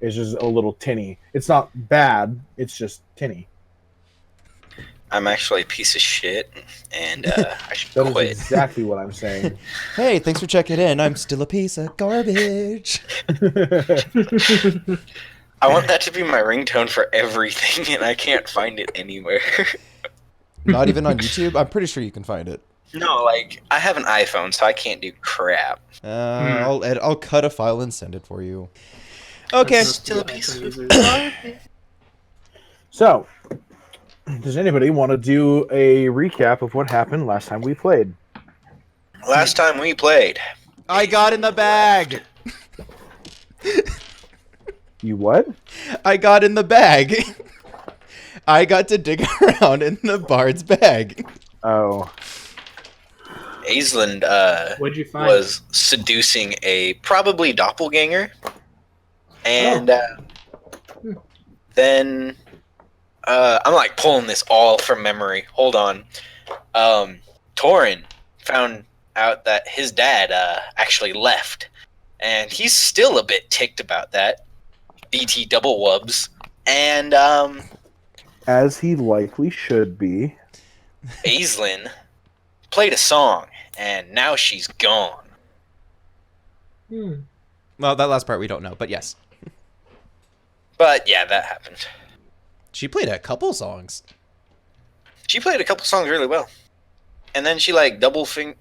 It's just a little tinny. It's not bad. It's just tinny. I'm actually a piece of shit, and I should That is quit. exactly what I'm saying. Hey, thanks for checking in. I'm still a piece of garbage. I want that to be my ringtone for everything, and I can't find it anywhere. Not even on YouTube? I'm pretty sure you can find it. No, like, I have an iPhone, so I can't do crap. I'll cut a file and send it for you. Okay. Still a piece of So, does anybody want to do a recap of what happened last time we played? Last time we played, I got in the bag. You what? I got in the bag. I got to dig around in the bard's bag. Oh. Aisland What'd you find? was seducing a probably doppelganger, and then I'm like pulling this all from memory. Hold on. Torin found out that his dad actually left, and he's still a bit ticked about that. BT double wubs, and As he likely should be. Aislinn played a song, and now she's gone. Well, that last part we don't know, but yes. But yeah, that happened. She played a couple songs. She played a couple songs really well, and then she like double played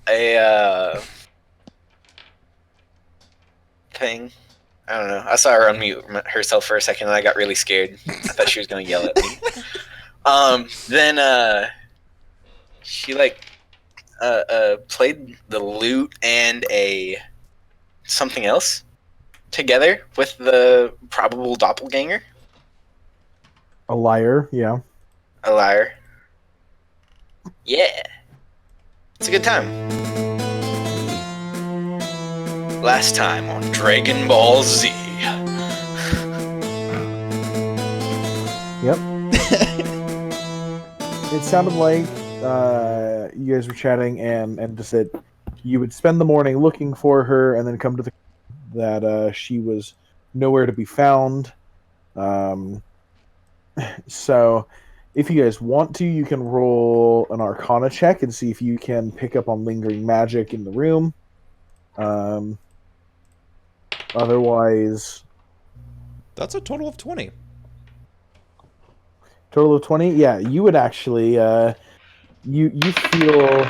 a thing. I don't know. I saw her unmute herself for a second, and I got really scared. I thought she was gonna yell at me. Then she like played the lute and something else together with the probable doppelganger. A liar, yeah. A liar. Yeah. It's a good time. Last time on Dragon Ball Z. Yep. It sounded like you guys were chatting and just said you would spend the morning looking for her and then come to that she was nowhere to be found. So if you guys want to, you can roll an Arcana check and see if you can pick up on lingering magic in the room. Otherwise, That's a total of 20. total of 20. Yeah, you would actually you feel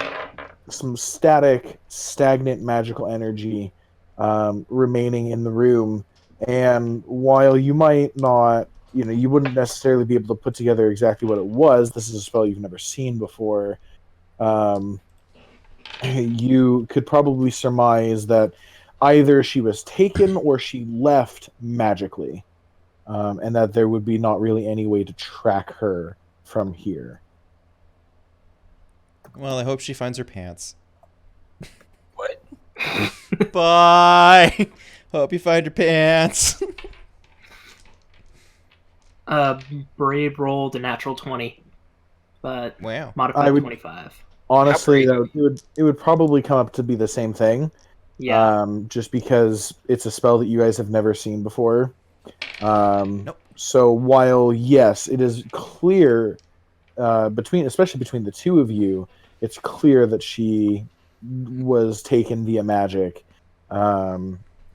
some stagnant magical energy remaining in the room, and while you might not, you wouldn't necessarily be able to put together exactly what it was. This is a spell you've never seen before. You could probably surmise that either she was taken or she left magically, and that there would be not really any way to track her from here. Well, I hope she finds her pants. What? Bye. Hope you find your pants. Brave rolled a natural 20, but Wow. modified 25. Honestly, though, it would probably come up to be the same thing. Yeah. Just because it's a spell that you guys have never seen before. Nope. So while yes, it is clear especially between the two of you, it's clear that she was taken via magic.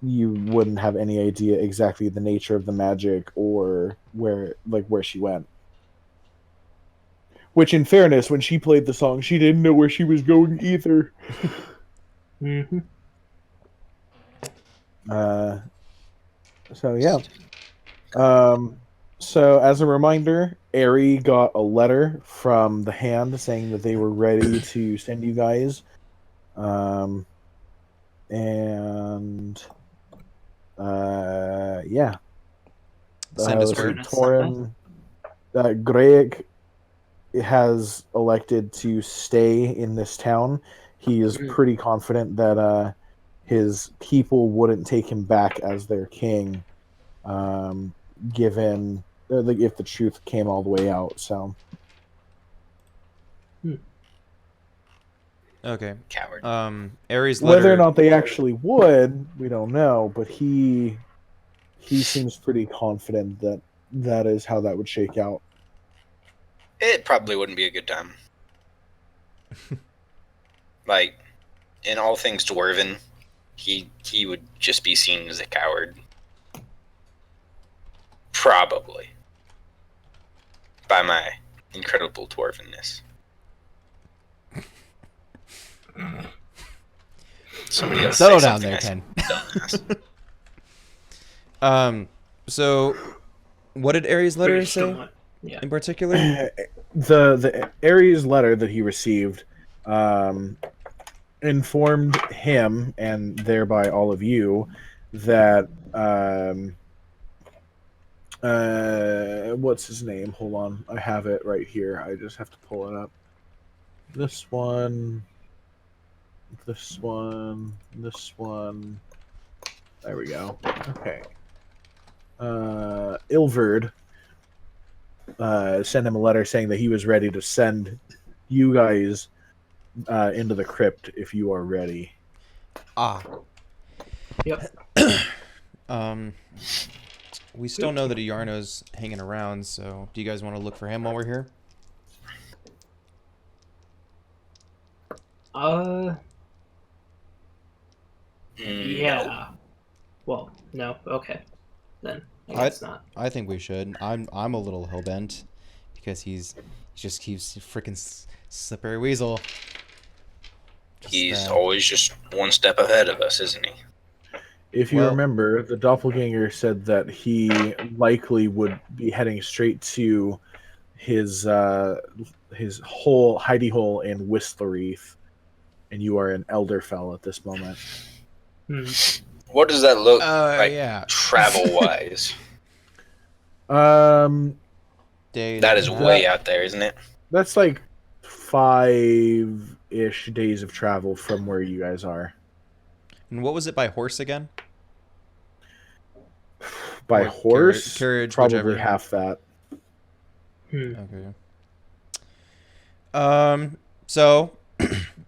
You wouldn't have any idea exactly the nature of the magic or where she went. Which, in fairness, when she played the song, she didn't know where she was going either. Mm-hmm. So yeah. So as a reminder, Aerie got a letter from the Hand saying that they were ready to send you guys. Yeah. Send us word. Torin, Greg has elected to stay in this town. He is pretty confident that his people wouldn't take him back as their king, given if the truth came all the way out. So, Okay. Coward. Ares letter. Whether or not they actually would, we don't know. But he seems pretty confident that that is how that would shake out. It probably wouldn't be a good time. Like, in all things dwarven, he would just be seen as a coward. Probably. By my incredible dwarvenness. Somebody else Settle say down something there, I said, Ken. dumbass. So what did Ares letter Pretty say strong. Yeah. in particular? The Ares letter that he received informed him and thereby all of you that what's his name? Hold on, I have it right here. I just have to pull it up. This one. There we go. Okay. Ilverd sent him a letter saying that he was ready to send you guys into the crypt if you are ready. Yep. We still know that Iarno's hanging around, so do you guys want to look for him while we're here? Yeah. No. Well, no. Okay. Then I I- guess not. I think we should. I'm a little hellbent because he just keeps freaking slippery weasel. He's always just one step ahead of us, isn't he? If you Well- remember, the doppelganger said that he likely would be heading straight to his hole, hidey hole in Whistlerreath, and you are in Elderfell at this moment. What does that look like yeah. travel-wise? Day That is way out there, isn't it? That's like 5-ish days of travel from where you guys are. And what was it by horse again? By Or horse, carriage, probably whichever. half that. Okay. So,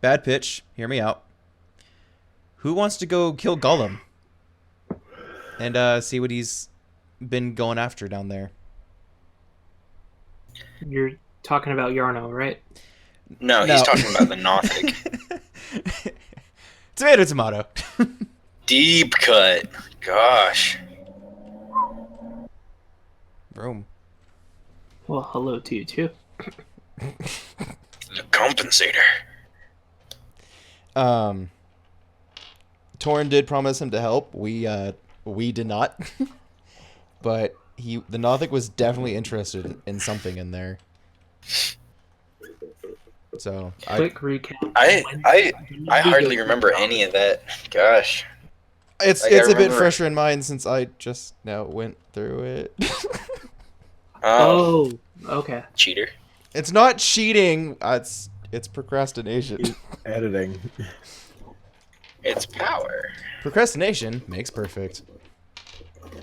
bad pitch. Hear me out. Who wants to go kill Gollum? And see what he's been going after down there. You're talking about Yarno, right? No, he's talking about the Nothic. Tomato, tomato. Deep cut. Gosh. Boom. Well, hello to you too. The compensator. Torn did promise him to help. We did not. But the Nothic was definitely interested in something in there. So Quick recap. I hardly remember any of that. Gosh. it's Like, I a bit remember- fresher in mind since I just now went through it. Oh, Okay. cheater. It's not cheating. It's procrastination. Editing. It's power. Procrastination makes perfect.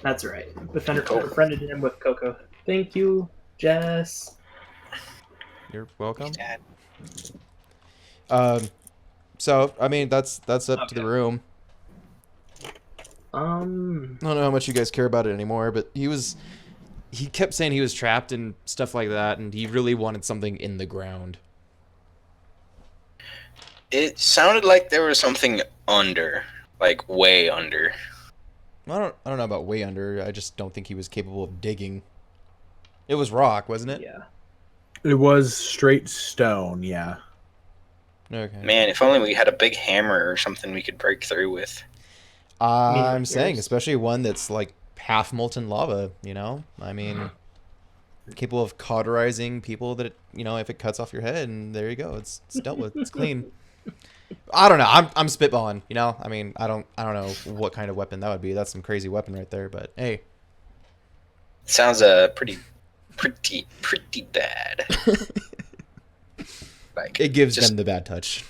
That's right. Befriended him with Coco. Thank you, Jess. You're welcome. Dad. So I mean that's up to Okay. the room. I don't know how much you guys care about it anymore, but he kept saying he was trapped and stuff like that, and he really wanted something in the ground. It sounded like there was something under, like way under. I don't know about way under. I just don't think he was capable of digging. It was rock, wasn't it? Yeah. It was straight stone, yeah. Okay. Man, if only we had a big hammer or something we could break through with. I'm saying, there's- especially one that's like half molten lava, you know? I mean, capable of cauterizing people that, if it cuts off your head, and there you go. It's dealt with. It's clean. I don't know. I'm spitballing, I mean, I don't know what kind of weapon that would be. That's some crazy weapon right there, but hey. Sounds pretty bad. Like It gives just- them the bad touch.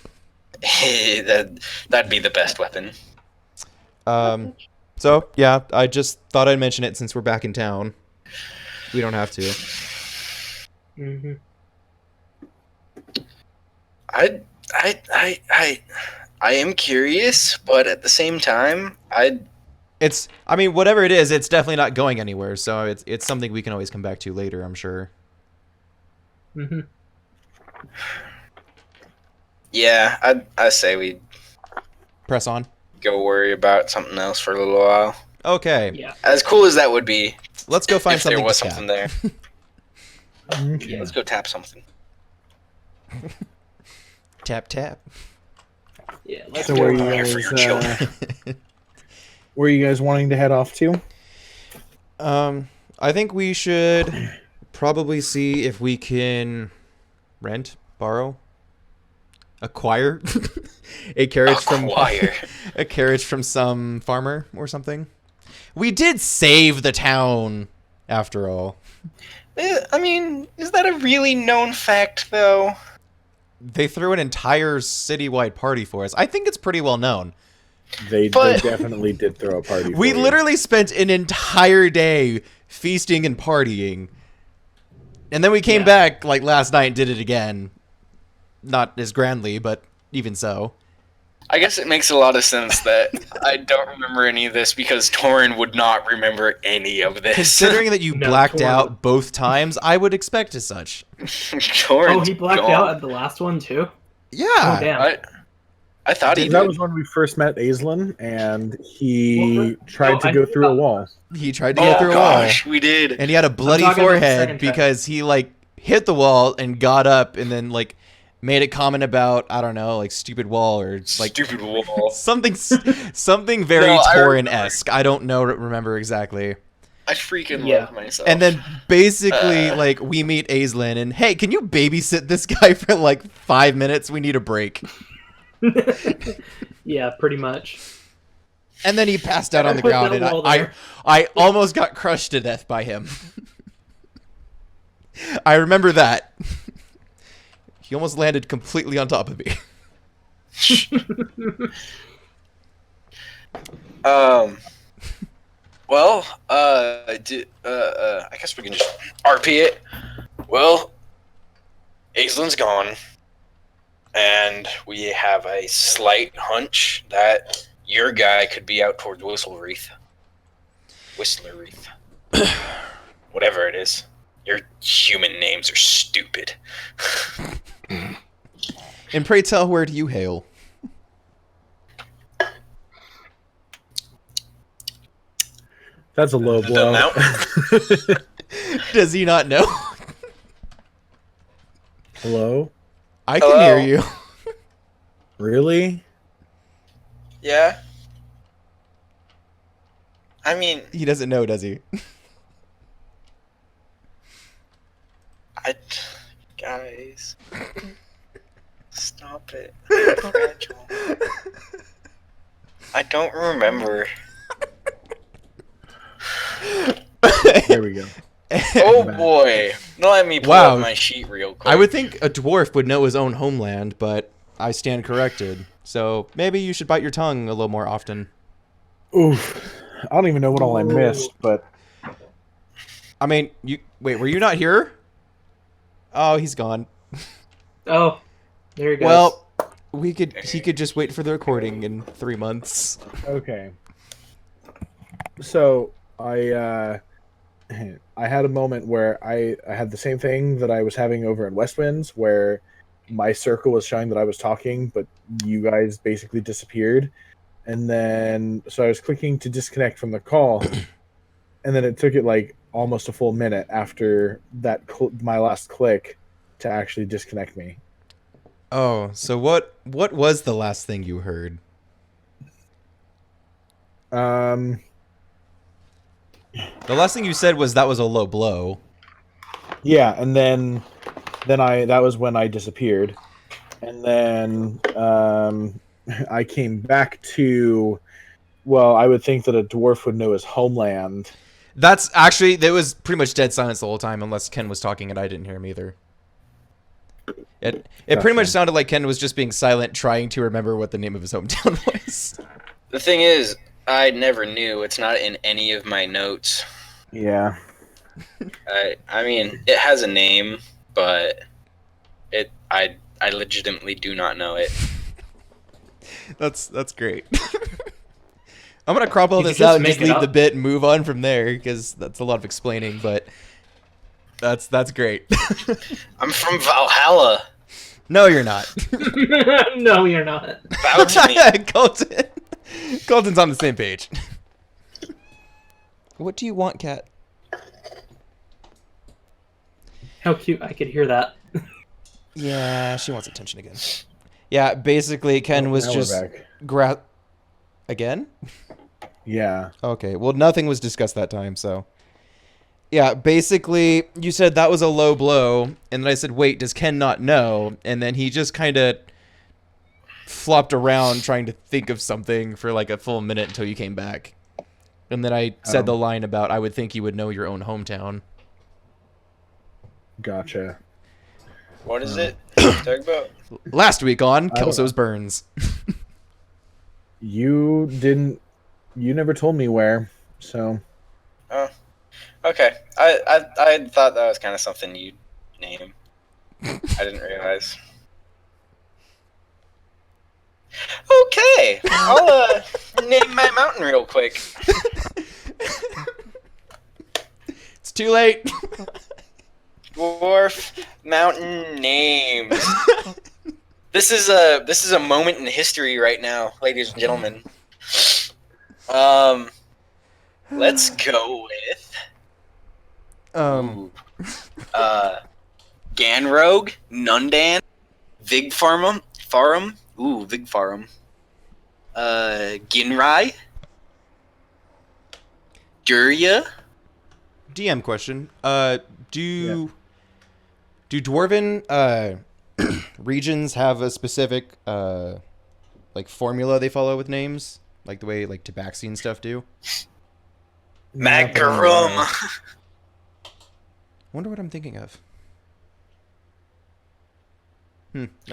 that'd be the best weapon. So yeah, I just thought I'd mention it since we're back in town. We don't have to. Mm-hmm. I I am curious, but at the same time, I mean, whatever it is, it's definitely not going anywhere. So it's something we can always come back to later, I'm sure. Mm-hmm. yeah, I say we Press on. go worry about something else for a little while. Okay. Yeah. As cool as that would be, Let's go find if there something was to tap. something there. Okay. Let's go tap something. Tap tap. Yeah. Let's So go. where you Here for guys your children. where are you guys wanting to head off to? I think we should probably see if we can rent, borrow, acquire a carriage Acquire. a carriage from some farmer or something. We did save the town after all. I mean, is that a really known fact, though? They threw an entire citywide party for us. I think it's pretty well known. They But- definitely did throw a party. We for you. literally spent an entire day feasting and partying. And then we came Yeah. back like last night and did it again. Not as grandly, but even so. I guess it makes a lot of sense that I don't remember any of this because Torin would not remember any of this. Considering that you No, blacked Torn. out both times, I would expect as such. Torin's Oh, he blacked gone. out at the last one too. Oh Yeah. damn. I thought he That did. was when we first met Aislinn, and he Well, tried no, to I go knew through a about wall. He tried to get Oh through a wall. gosh, we did. And he had a bloody talking about the second forehead time. because he like hit the wall and got up and then like made a comment about, I don't know, like stupid wall or like Stupid wall. something very No, I Torin-esque. I don't know remember exactly. I freaking Yeah. love myself. And then basically, Uh. like, we meet Aislinn and, hey, can you babysit this guy for like 5 minutes? We need a break. Yeah, pretty much. And then he passed out on the Put ground, that and wall I there. almost got crushed to death by him. I remember that. He almost landed completely on top of me. Well, I guess we can just RP it. Well, Aislinn's gone, and we have a slight hunch that your guy could be out towards Whistlereath. Whatever it is. Your human names are stupid. And pray tell, where do you hail? That's a low blow. The Does he not know? Hello? I can Hello? hear you. Really? Yeah? I mean, He doesn't know, does he? guys, stop it. I don't remember. There we go. Oh boy. Let me pull Wow. up my sheet real quick. I would think a dwarf would know his own homeland, but I stand corrected. So maybe you should bite your tongue a little more often. Oof. I don't even know what all I missed, but I mean, were you not here? Oh, he's gone. Oh, there he goes. Well, he could just wait for the recording in 3 months. okay. So I had a moment where I had the same thing that I was having over in West Winds, where my circle was showing that I was talking, but you guys basically disappeared. And then, so I was clicking to disconnect from the call, and then it took it like almost a full minute after that my last click to actually disconnect me. Oh, so what was the last thing you heard? Um, The last thing you said was that was a low blow. yeah, and then that was when I disappeared, and then I came back to. Well, I would think that a dwarf would know his homeland. That's actually, there was pretty much dead silence the whole time, unless Ken was talking and I didn't hear him either. It pretty much Gotcha. sounded like Ken was just being silent, trying to remember what the name of his hometown was. The thing is, I never knew. It's not in any of my notes. Yeah. I mean, it has a name, but I I legitimately do not know it. That's great. I'm gonna crop all You could this just out and just make it leave the up. bit and move on from there because that's a lot of explaining. But that's great. I'm from Valhalla. No, you're not. No, you're not. Bow to me. Colton. Colton's on the same page. What do you want, Cat? How cute! I could hear that. Yeah, she wants attention again. Yeah, basically, Ken was Now we're just back. again. Yeah. Okay, well, nothing was discussed that time, so. Yeah, basically, you said that was a low blow, and then I said, wait, does Ken not know? And then he just kind of flopped around trying to think of something for like a full minute until you came back. And then I said the line about, I would think you would know your own hometown. Gotcha. What is it? Talk about? Last week on I don't Kelso's Burns. You never told me where, so. Oh, okay. I thought that was kind of something you'd name. I didn't realize. Okay, I'll name my mountain real quick. It's too late. Dwarf mountain names. This is a moment in history right now, ladies and gentlemen. Let's go with Ganrogue, Nundan, Vigfarm, Vigfarm, Ginrai, Durya. DM question. Do dwarven regions have a specific like formula they follow with names, like the way like Tabaxi and stuff do? Magarum. Wonder what I'm thinking of.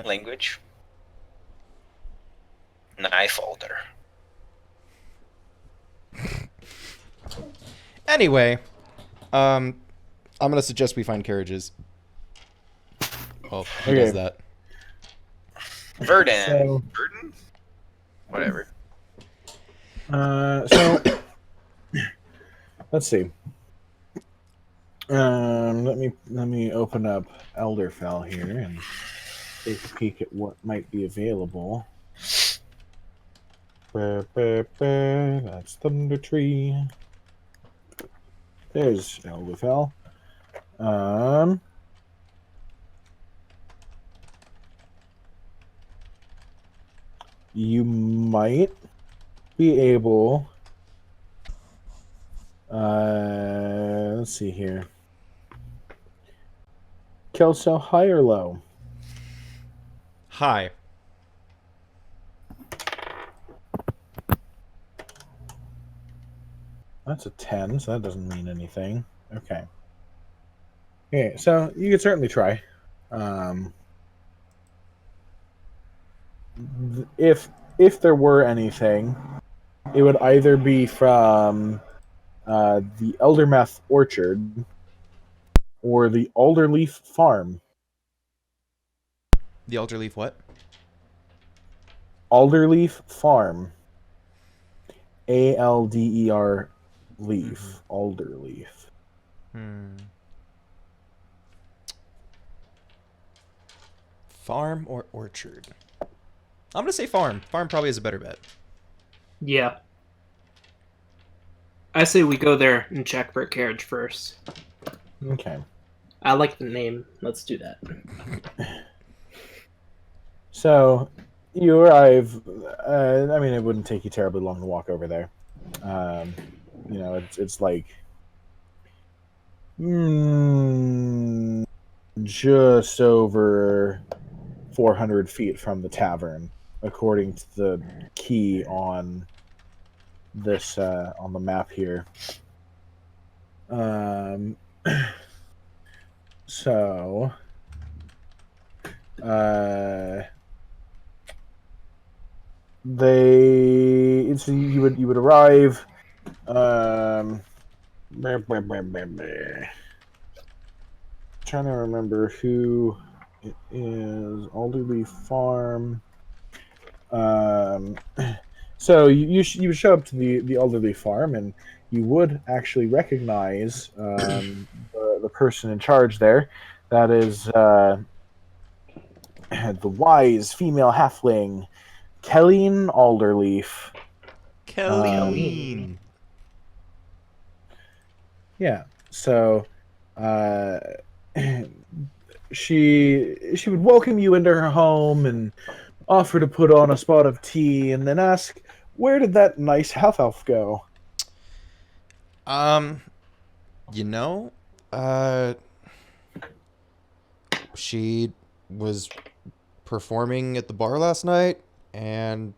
Language. Knife holder. Anyway, I'm gonna suggest we find carriages. Oh, he does that. Verdun. So- Verdun? Whatever. So let's see. Let me open up Elderfell here and take a peek at what might be available. That's Thunder Tree. There's Elderfell. You might be able. Let's see here. Kelso, high or low? Hi. That's a 10, so that doesn't mean anything. Okay. Okay, so you could certainly try. If there were anything, it would either be from the Eldermouth Orchard or the Alderleaf Farm. The Alderleaf what? Alderleaf Farm. ALDER leaf. Alderleaf. Farm or orchard? I'm gonna say farm. Farm probably is a better bet. Yeah. I say we go there and check for a carriage first. Okay. I like the name. Let's do that. So, you arrive. I mean, it wouldn't take you terribly long to walk over there. You know, it's like just over 400 feet from the tavern, according to the key on this on the map here. So. You would arrive. Trying to remember who it is Alderley Farm. Um, so you would show up to the Alderley Farm, and you would actually recognize the person in charge there. That is the wise female halfling, Kelleen Alderleaf. Kelleen. Yeah. So, uh, she would welcome you into her home and offer to put on a spot of tea, and then ask, "Where did that nice half elf go?" Um, you know, uh, she was performing at the bar last night, and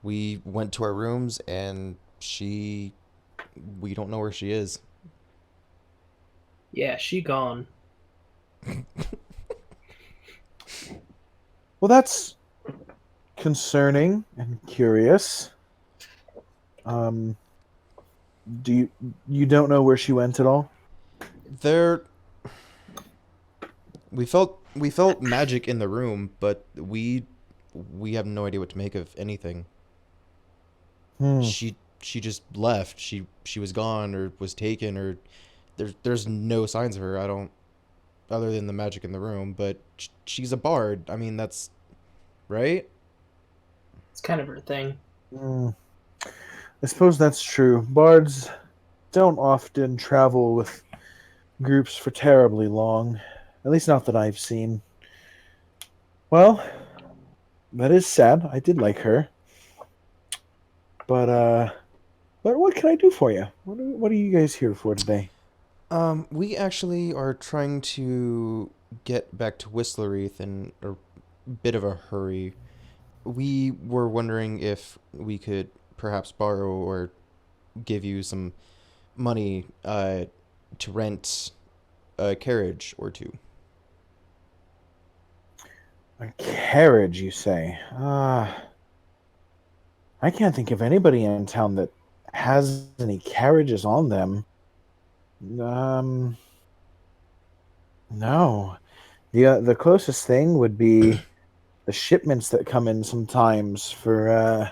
we went to our rooms, and we don't know where she is. Yeah, she gone. Well, that's concerning and curious. Do you don't know where she went at all? There, we felt magic in the room, but we have no idea what to make of anything. Hmm. She just left. She was gone or was taken or there's no signs of her. I don't other than the magic in the room, but she's a bard. I mean, that's right? It's kind of her thing. Hmm. I suppose that's true. Bards don't often travel with groups for terribly long. At least not that I've seen. Well, that is sad. I did like her. But what can I do for you? What are you guys here for today? We actually are trying to get back to Whistlereth in a bit of a hurry. We were wondering if we could perhaps borrow or give you some money to rent a carriage or two. A carriage, you say? I can't think of anybody in town that has any carriages on them. Um, no. The closest thing would be the shipments that come in sometimes for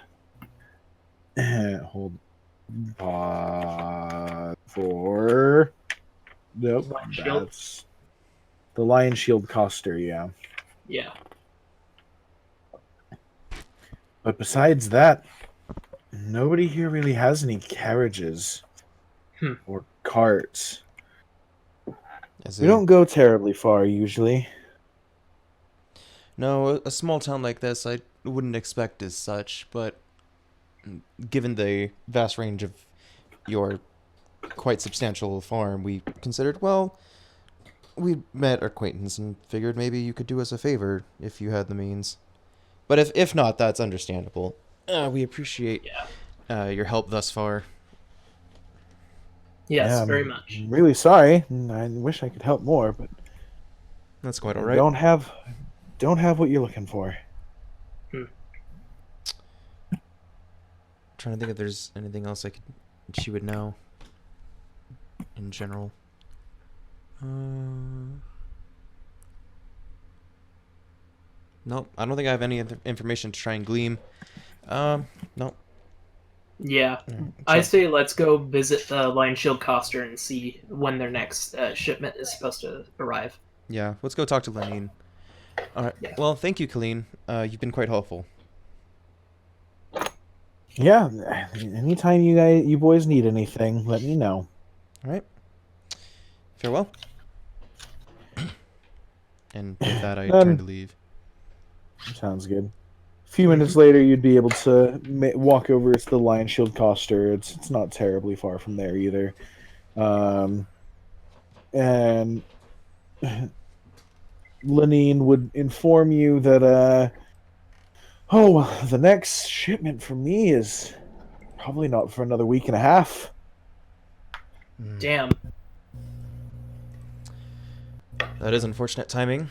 hold for nope, Lion Shield? that's the Lion Shield coster, yeah. Yeah. But besides that, nobody here really has any carriages Hmm. or carts. As We a don't go terribly far usually. No, a small town like this, I wouldn't expect as such, but given the vast range of your quite substantial farm, we considered, well, we met our acquaintance and figured maybe you could do us a favor if you had the means. But if not, that's understandable. We appreciate Yeah. your help thus far. Yes, Yeah, very I'm much. really sorry. I wish I could help more, but That's quite all I right. don't have what you're looking for. Trying to think if there's anything else she would know in general. Nope, I don't think I have any other information to try and glean. Nope. Yeah. So, I say let's go visit the Lion Shield coster and see when their next shipment is supposed to arrive. yeah, let's go talk to Lenine. All right. Yeah. Well, thank you, Colleen. You've been quite helpful. Yeah, anytime you boys need anything, let me know. All right. Farewell. And with that, I turn to leave. Sounds good. A few minutes later, you'd be able to walk over to the Lion Shield coster. It's not terribly far from there either. And Lenine would inform you that the next shipment for me is probably not for another week and a half. Damn. That is unfortunate timing.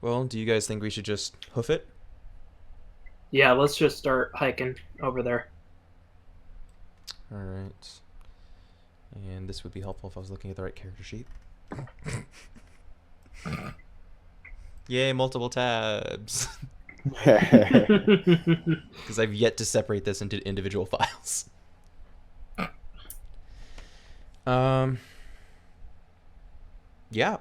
Well, do you guys think we should just hoof it? Yeah, let's just start hiking over there. All right. And this would be helpful if I was looking at the right character sheet. Yay, multiple tabs. Okay. Because I've yet to separate this into individual files. Yeah.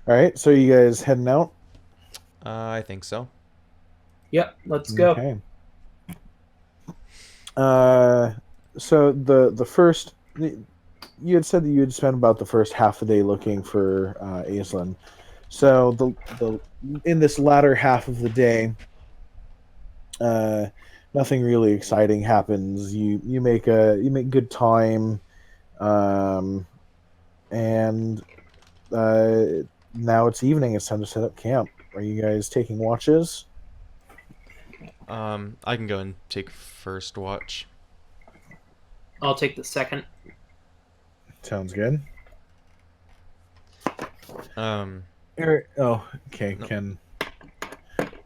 All right, so you guys heading out? I think so. Yep, let's go. Okay. So the first, you had said that you had spent about the first half a day looking for Aislinn. So the in this latter half of the day, nothing really exciting happens. You make good time, um, and uh, now it's evening. It's time to set up camp. Are you guys taking watches? I can go and take first watch. I'll take the second. Sounds good. Um, Oh, okay. No.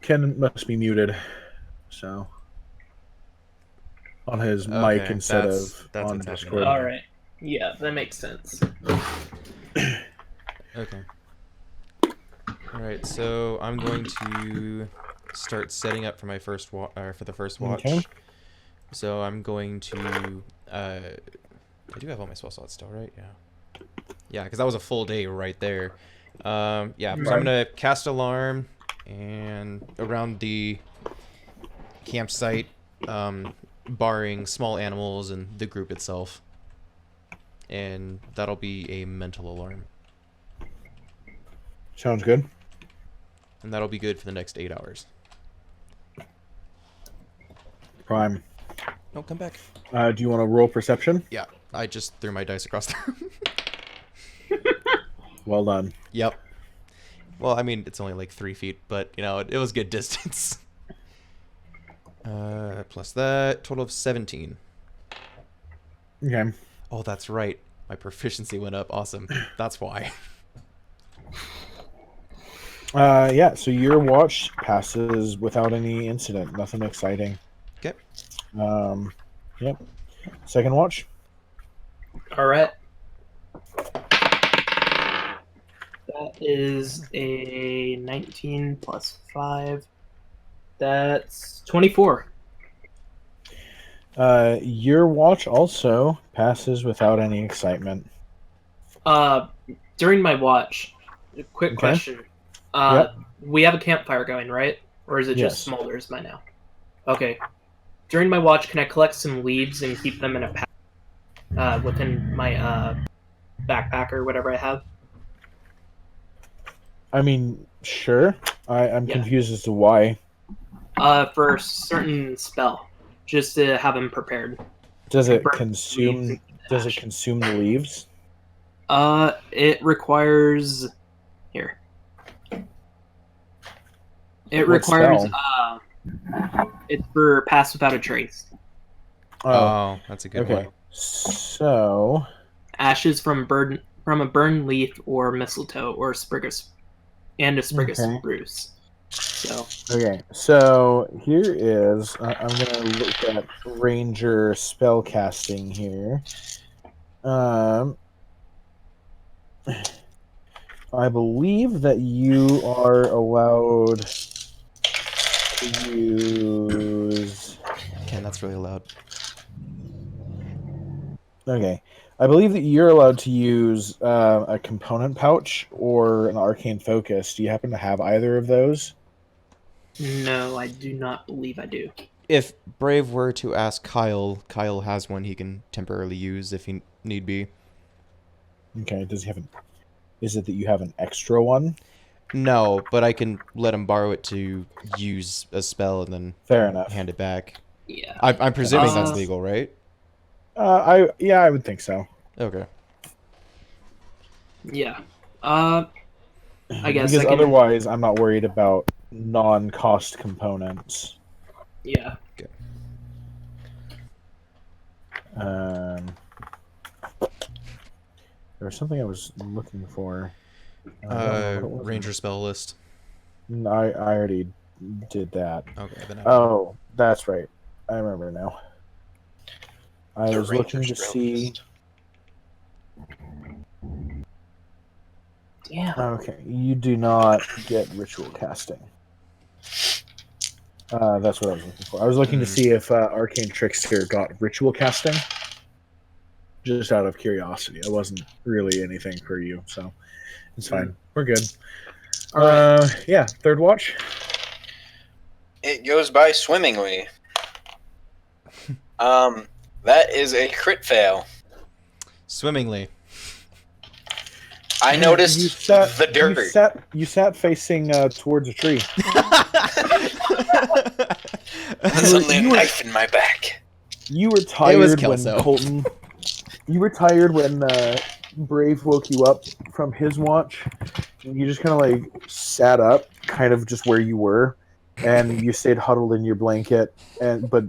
Ken must be muted. So on his mic Okay, instead that's of what's on happening. Discord. All right. Yeah, that makes sense. Okay. All right, so I'm going to start setting up for my first for the first watch. Okay. So I'm going to. I do have all my spell slots still, right? Yeah. Yeah, because that was a full day right there. Yeah, so I'm gonna cast alarm and around the campsite, barring small animals and the group itself, and that'll be a mental alarm, Sounds good. and that'll be good for the next 8 hours. Prime. No, come back. Do you want to roll perception? Yeah, I just threw my dice across the room. Well done. Yep. Well, I mean, it's only like 3 feet, but you know, it was good distance. Plus that, total of 17. Okay. Oh, that's right. My proficiency went up. Awesome. That's why. Yeah. So your watch passes without any incident. Nothing exciting. Okay. Yep. Second watch. All right. That is a 19 plus 5. That's 24. Your watch also passes without any excitement. During my watch, a quick Okay. question. Yep. We have a campfire going, right? Or is it just Yes. smolders by now? Okay. During my watch, can I collect some leaves and keep them in a pack within my backpack or whatever I have? I mean, sure. I'm Yeah. confused as to why. For a certain spell, just to have them prepared. Does it Burn consume? leaves Does and it consume the leaves? It requires here. It What requires spell? it's for pass without a trace. Oh, that's a good okay. one. So Ashes from a burned leaf or mistletoe or a sprig of spruce. So okay. So here is I'm gonna look at ranger spell casting here. I believe that you are allowed to use. Ken, that's really loud. Okay. I believe that you're allowed to use a component pouch or an arcane focus. Do you happen to have either of those? no, I do not believe I do. If Brave were to ask Kyle, Kyle has one he can temporarily use if he need be. Okay. Does he have an? Is it that you have an extra one? No, but I can let him borrow it to use a spell and then Fair enough. hand it back. Yeah. I'm presuming that's Uh, legal, right? I would think so. Okay. Yeah. I guess Because I can. otherwise, I'm not worried about non-cost components. Yeah. There was something I was looking for. I don't know what it was. Ranger spell list. No, I already did that. Okay, then Oh, that's right. I remember now. I The was Ranger looking to spell see. list. Yeah. Okay, you do not get ritual casting. That's what I was looking for. I was looking to see if Arcane Trickster got ritual casting. Just out of curiosity. It wasn't really anything for you, so it's fine. We're good. All right. Yeah, third watch. It goes by swimmingly. That is a crit fail. Swimmingly. I noticed the dirt. You sat facing towards a tree. Suddenly a knife in my back. You were It was tired when Kelso. Colton. You were tired when Brave woke you up from his watch. You just kind of like sat up, kind of just where you were, and you stayed huddled in your blanket. But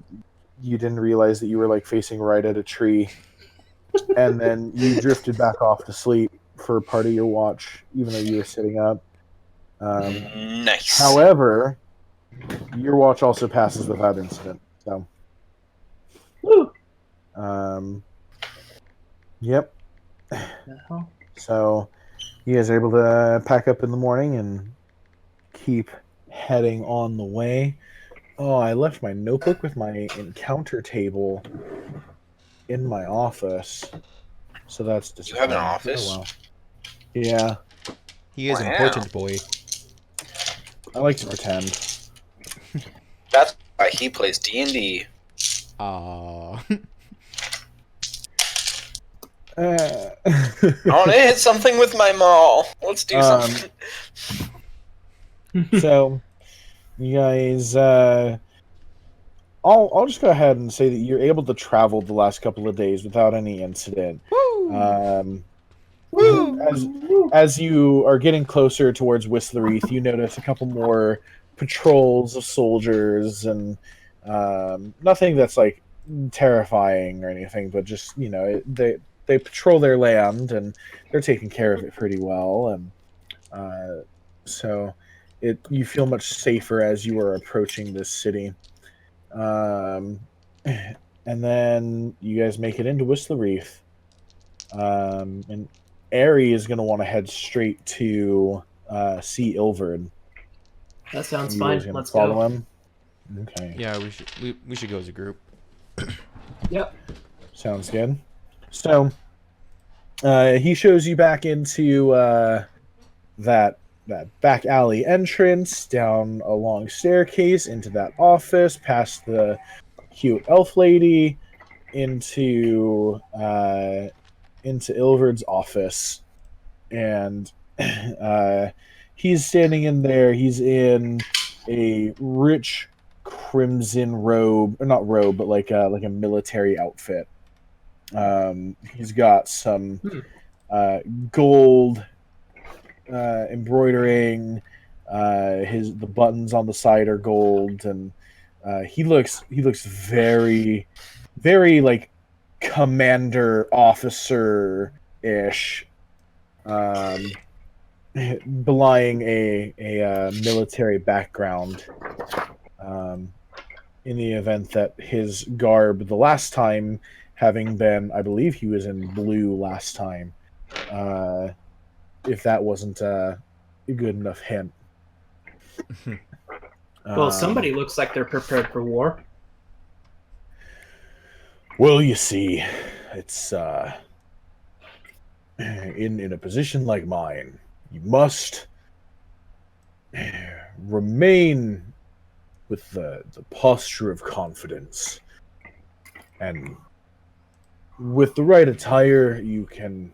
you didn't realize that you were like facing right at a tree, and then you drifted back off to sleep for part of your watch, even though you were sitting up. Nice. However, your watch also passes without incident. So, Woo. Yep. Uh-huh. So, you guys are able to pack up in the morning and keep heading on the way. Oh, I left my notebook with my encounter table in my office. So that's You disappointing. have an office? Oh, well. Yeah, He is Wow. important, boy. I like to pretend. That's why he plays D&D. Aww. I want to hit something with my maul. Let's do something. So, you guys, I'll just go ahead and say that you're able to travel the last couple of days without any incident. Woo! As you are getting closer towards Whistlereth, you notice a couple more patrols of soldiers, and nothing that's like terrifying or anything, but just they patrol their land and they're taking care of it pretty well, and so you feel much safer as you are approaching this city. And then you guys make it into Whistlereth. And Aerie is going to want to head straight to see Ilverd. That sounds You fine. guys gonna Let's follow go. him? Okay. Yeah, we should go as a group. Yep. Sounds good. So, he shows you back into that back alley entrance, down a long staircase into that office, past the cute elf lady, into Ilverd's office, and he's standing in there. He's in a rich crimson robe, or not robe, but like a military outfit. He's got some gold embroidering. The buttons on the side are gold, and he looks very, very like commander officer ish, belying a military background. In the event that his garb the last time, having been, I believe he was in blue last time, if that wasn't a good enough hint. Well, somebody looks like they're prepared for war. Well, you see, it's in a position like mine, you must remain with the posture of confidence, and with the right attire, you can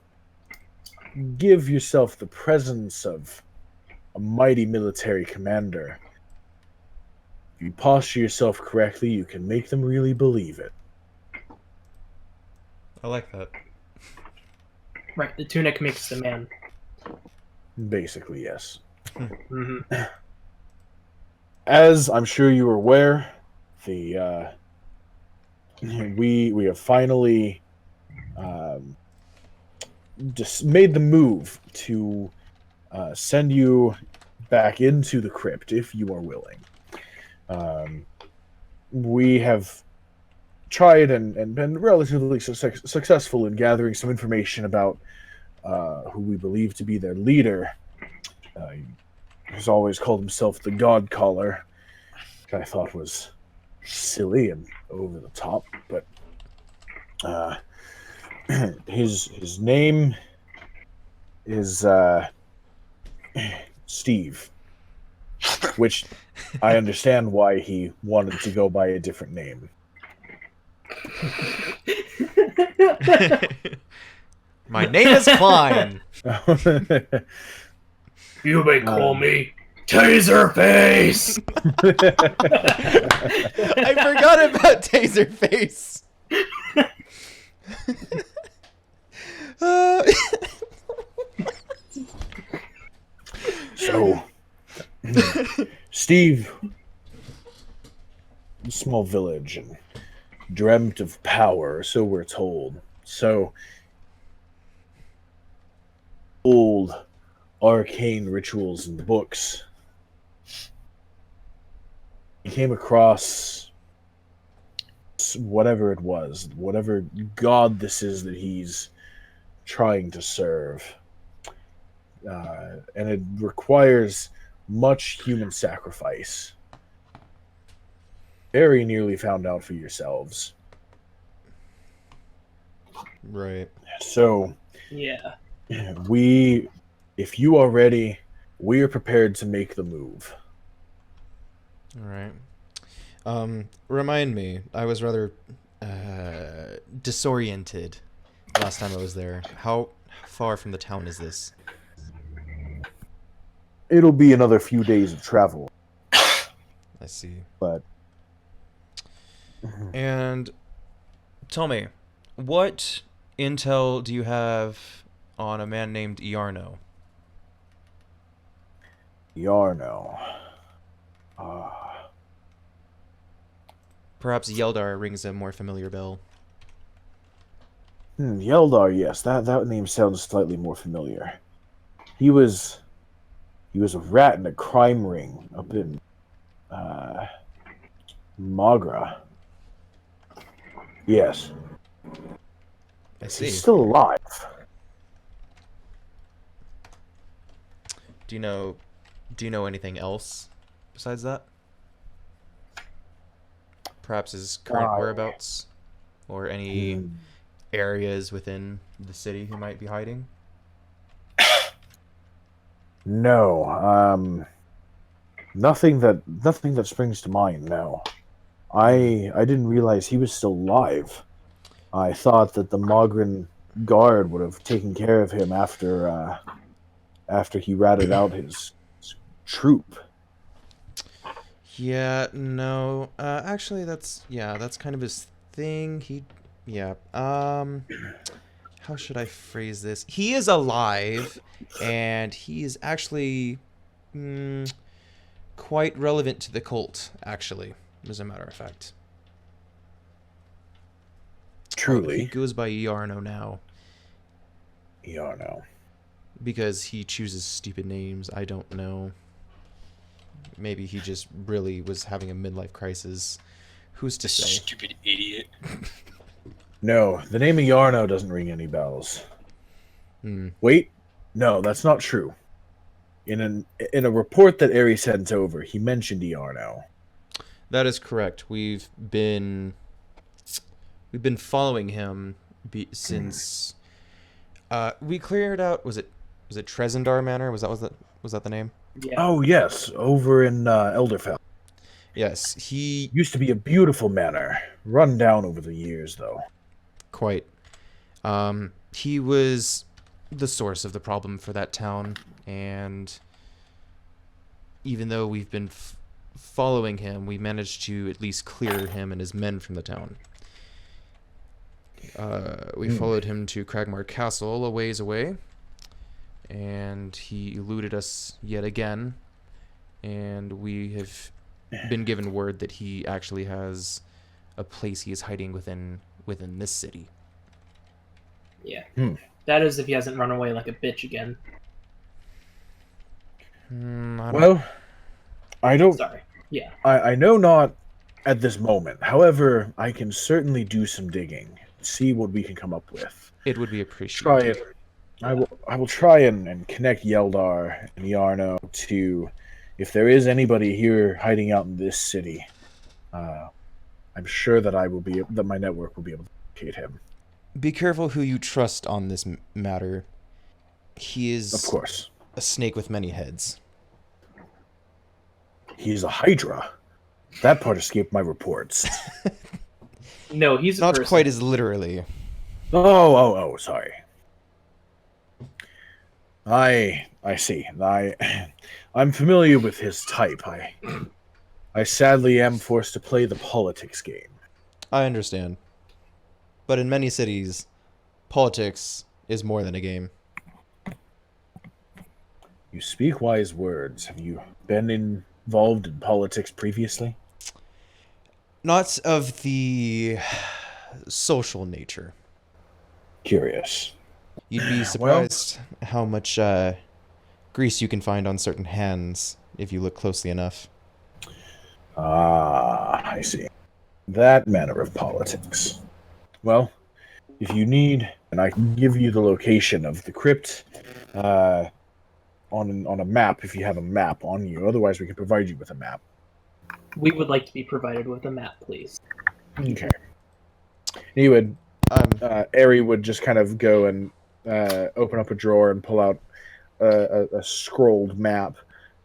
give yourself the presence of a mighty military commander. If you posture yourself correctly, you can make them really believe it. I like that. Right. The tunic makes the man. Basically, yes. Mm-hmm. As I'm sure you are aware, the we have finally just made the move to send you back into the crypt if you are willing. We have tried and been relatively successful in gathering some information about who we believe to be their leader. He has always called himself the God Caller, which I thought was silly and over the top, but his name is Steve, which I understand why he wanted to go by a different name. My name is Klein. You may call me Taserface. I forgot about Taserface. So, Steve, a small village, and dreamt of power, so we're told. So, old arcane rituals and books. He came across whatever it was, whatever god this is that he's trying to serve. And it requires much human sacrifice. Very nearly found out for yourselves. Right. So, Yeah. if you are ready, we are prepared to make the move. All right. Remind me, I was rather disoriented last time I was there. How far from the town is this? It'll be another few days of travel, I see. but And tell me, what intel do you have on a man named Iarno? Yarno. Perhaps Yeldar rings a more familiar bell. Yeldar, yes, that name sounds slightly more familiar. He was a rat in a crime ring up in Magra. Yes, I see. he's still alive. Do you know anything else besides that? Perhaps his current whereabouts or any areas within the city he might be hiding? No, nothing that springs to mind. No, I didn't realize he was still alive. I thought that the Mogren guard would have taken care of him after he ratted out his troop. Yeah, no. Actually, that's kind of his thing. How should I phrase this? He is alive, and he is actually quite relevant to the cult, actually, as a matter of fact. Truly. He goes by Iarno now. Yarno. Because he chooses stupid names. I don't know. Maybe he just really was having a midlife crisis. Who's to say? Stupid idiot. No, the name of Yarno doesn't ring any bells. Wait, no, that's not true. In a report that Ares sent over, he mentioned Yarno. That is correct. We've been following him since we cleared out. Was it Trezendar Manor? Was that the name? Yeah. Oh yes, over in Elderfell. Yes, he Used to be a beautiful manor, run down over the years though. quite. He was the source of the problem for that town, and even though we've been following him, we managed to at least clear him and his men from the town. We followed him to Cragmar Castle, a ways away, and he eluded us yet again, and we have been given word that he actually has a place he is hiding within this city. Yeah. That is if he hasn't run away like a bitch again. I don't. Sorry. Yeah. I know not at this moment. However, I can certainly do some digging, see what we can come up with. It would be appreciated. I will try and connect Yeldar and Yarno to, if there is anybody here hiding out in this city. I'm sure that that my network will be able to locate him. Be careful who you trust on this matter. He Of is course, a snake with many heads. he's a Hydra. That part escaped my reports. No, he's a Not person. quite as literally. Oh, sorry. I see. I'm familiar with his type. I sadly am forced to play the politics game. I understand. But in many cities, politics is more than a game. You speak wise words. Have you been involved in politics previously? Not of the social nature. Curious. You'd be Well, surprised how much grease you can find on certain hands if you look closely enough. I see. That manner of politics. Well, if you need, and I can give you the location of the crypt on a map if you have a map on you. Otherwise, we can provide you with a map. We would like to be provided with a map, please. Okay. He would, Ari would just kind of go and open up a drawer and pull out a scrolled map,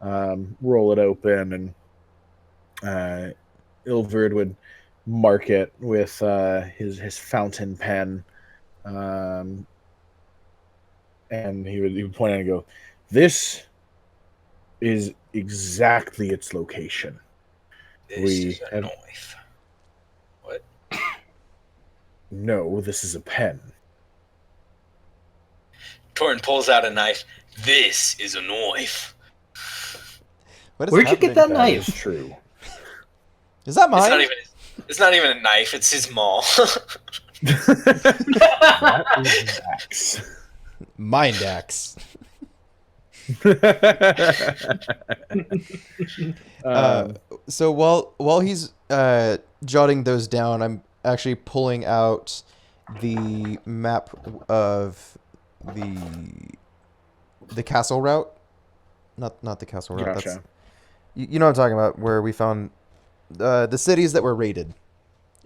roll it open, and Ilverd would mark it with his fountain pen, and he would point out and go, "This is exactly its location." This is a knife. What? No, this is a pen. Torrin pulls out a knife. This is a knife. What is Where'd you get happening? that That is knife? true. Is that mine? It's not even a knife. It's his maul. That is Max. Mind axe. So while he's jotting those down, I'm actually pulling out the map of the castle route. Not the castle route. Gotcha. That's you know what I'm talking about, where we found the cities that were raided,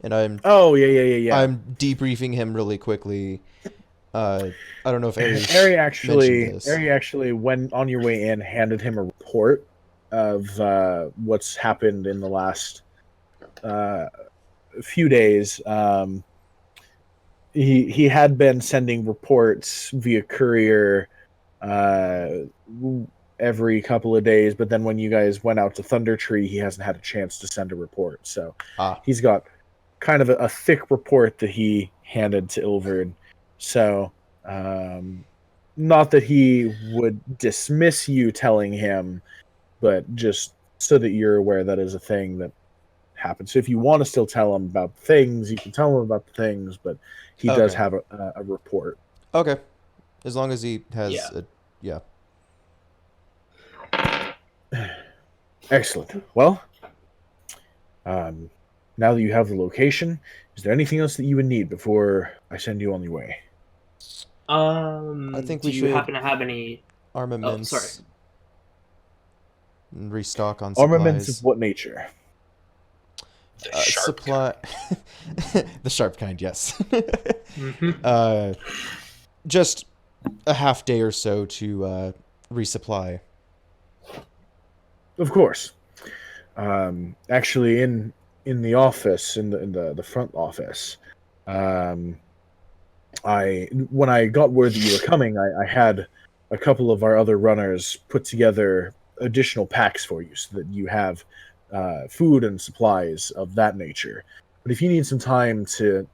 and I'm yeah. I'm debriefing him really quickly. I don't know if Ari mentioned this. actually, when on your way in, handed him a report of what's happened in the last few days. He had been sending reports via courier every couple of days, but then when you guys went out to Thunder Tree, he hasn't had a chance to send a report. So he's got kind of a thick report that he handed to Ilverd. So, not that he would dismiss you telling him, but just so that you're aware that is a thing that happens. So if you want to still tell him about things, you can tell him about the things, but he does have a report. Okay. As long as he has Yeah. Excellent. Well, now that you have the location, is there anything else that you would need before I send you on your way? I think we do you should happen to have any armaments. Oh, sorry. And restock on Armaments supplies. of what nature? The sharp Supply. The sharp kind, yes. Mhm. Just a half day or so to resupply. Of course. Actually, in the office, in the front office, when I got word that you were coming, I had a couple of our other runners put together additional packs for you, so that you have food and supplies of that nature. But if you need some time to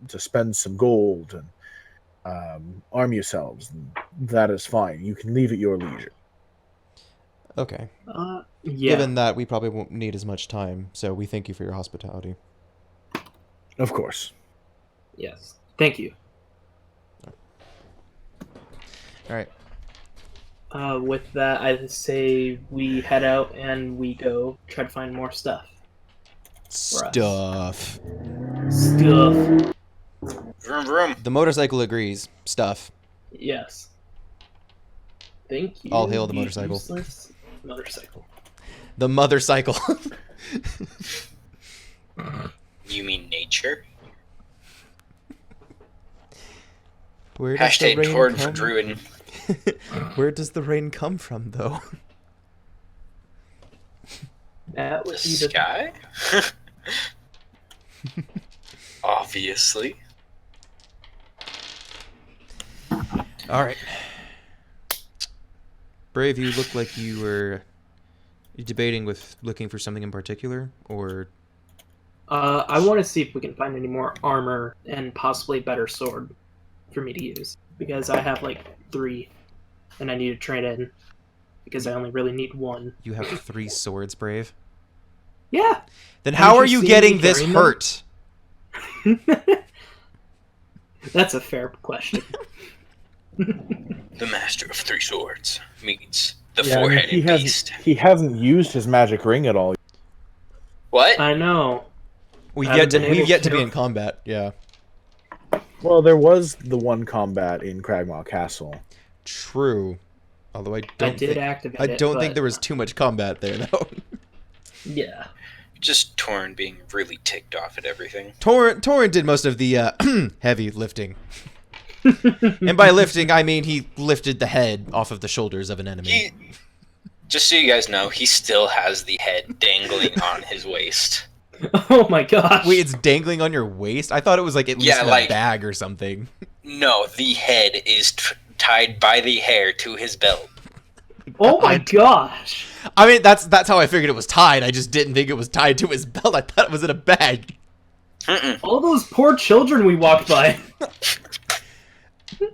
spend some gold and arm yourselves, that is fine. You can leave at your leisure. Okay. Yeah. Given that we probably won't need as much time, so we thank you for your hospitality. Of course. Yes. Thank you. All right. With that, I say we head out and we go try to find more stuff. Stuff. Stuff. Vroom vroom. The motorcycle agrees. Stuff. Yes. Thank you. All hail the you motorcycle. useless motorcycle. The mother cycle. You mean nature? Where does the Hashtag rain Tord for come? Druid. Where does the rain come from, though? That The would be the sky? Obviously. All right. Brave, you look like you were debating with looking for something in particular, or I want to see if we can find any more armor and possibly a better sword for me to use, because I have like 3, and I need to trade in because I only really need 1. you have 3 swords, Brave. Yeah. Then Haven't how are you you seen getting me this carrying them? hurt? That's a fair question. The master of 3 swords meets the Yeah, I mean, four-headed beast. he hasn't used his magic ring at all. What? I know. We've Haven't yet to been we've able yet to to. be in combat. Yeah. Well, there was the one combat in Cragmaw Castle. True. Although I I don't did think activate I it, don't think but- there was too much combat there though. Yeah. Just Torn being really ticked off at everything. Torrent did most of the heavy lifting. And by lifting, I mean he lifted the head off of the shoulders of an enemy. He, just so you guys know, he still has the head dangling on his waist. Oh my gosh. Wait, it's dangling on your waist? I thought it was like at least Yeah, in a like- bag or something. No, the head is tied by the hair to his belt. Oh my gosh. I mean, that's how I figured it was tied. I just didn't think it was tied to his belt. I thought it was in a bag. Mm-mm. All those poor children we walked by.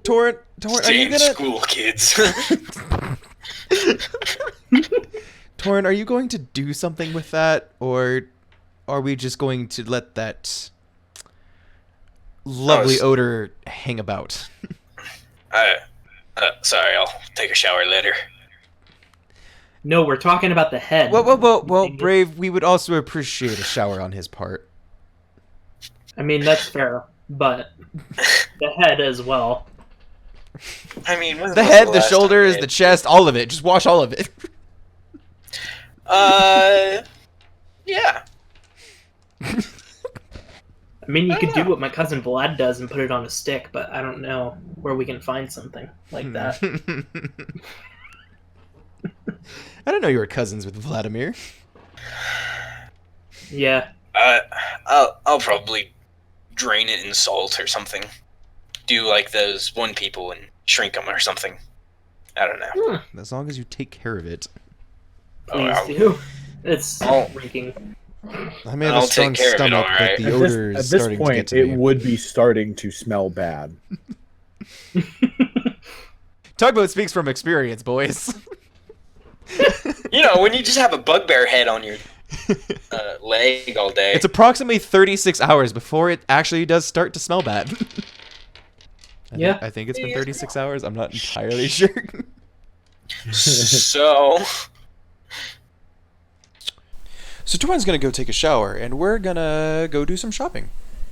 Torrent, are you Damn gonna school kids. Torrent, are you going to do something with that, or are we just going to let that lovely s- odor hang about? Sorry, I'll take a shower later. No, we're talking about the head. Well, Brave, we would also appreciate a shower on his part. I mean, that's fair, but the head as well. I mean, when The was head, the last time shoulders, I- the chest, all of it. Just wash all of it. Yeah. I mean, you could do what my cousin Vlad does and put it on a stick, but I don't know where we can find something like that. I didn't know you were cousins with Vladimir. Yeah. I'll probably drain it in salt or something. Do like those one people and shrink them or something. I don't know. As long as you take care of it. Please I'll- do. It's Oh. freaking. I may have I'll a strong take care of it, stomach, alright. but At the odor this is starting to get point, to it me. would be starting to smell bad. Tugboat speaks from experience, boys. You know, when you just have a bugbear head on your leg all day. It's approximately 36 hours before it actually does start to smell bad. Yeah. I think it's been 36 hours. I'm not entirely sure. So, So Torrent's gonna go take a shower, and we're gonna go do some shopping.